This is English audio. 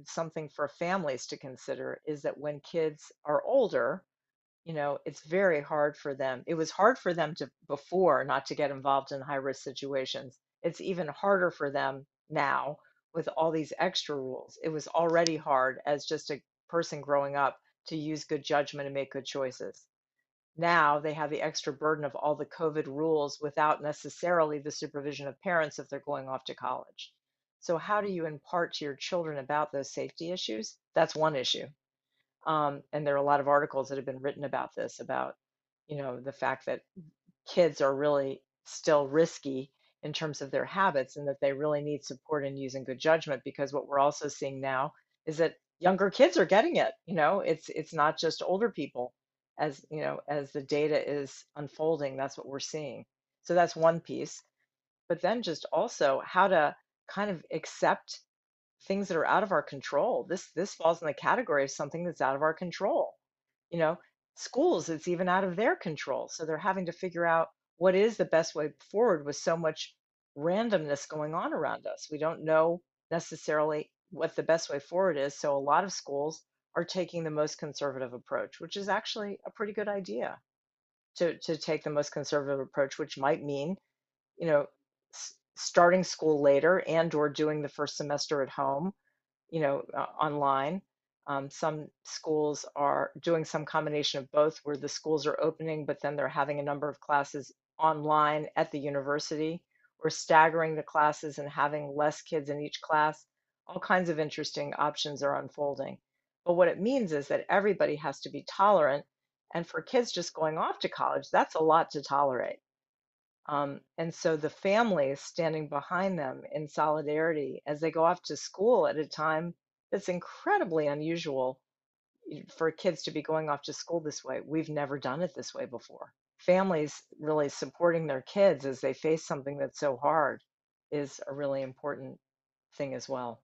something for families to consider is that when kids are older, it's very hard for them. It was hard for them to before not to get involved in high risk situations. It's even harder for them now with all these extra rules. It was already hard as just a person growing up to use good judgment and make good choices. Now they have the extra burden of all the COVID rules without necessarily the supervision of parents if they're going off to college. So, how do you impart to your children about those safety issues? That's one issue. And there are a lot of articles that have been written about this, about, the fact that kids are really still risky in terms of their habits and that they really need support in using good judgment, because what we're also seeing now is that younger kids are getting it. It's not just older people. As the data is unfolding, that's what we're seeing. So that's one piece. But then just also how to kind of accept things that are out of our control. This falls in the category of something that's out of our control. You know, Schools, it's even out of their control. So they're having to figure out what is the best way forward with so much randomness going on around us. We don't know necessarily what the best way forward is. So a lot of schools are taking the most conservative approach, which is actually a pretty good idea to take the most conservative approach, which might mean, you know, starting school later and or doing the first semester at home, online. Some schools are doing some combination of both, where the schools are opening, but then they're having a number of classes online at the university, or staggering the classes and having less kids in each class. All kinds of interesting options are unfolding. But what it means is that everybody has to be tolerant. And for kids just going off to college, that's a lot to tolerate. And so the families standing behind them in solidarity as they go off to school at a time that's incredibly unusual for kids to be going off to school this way. We've never done it this way before. Families really supporting their kids as they face something that's so hard is a really important thing as well.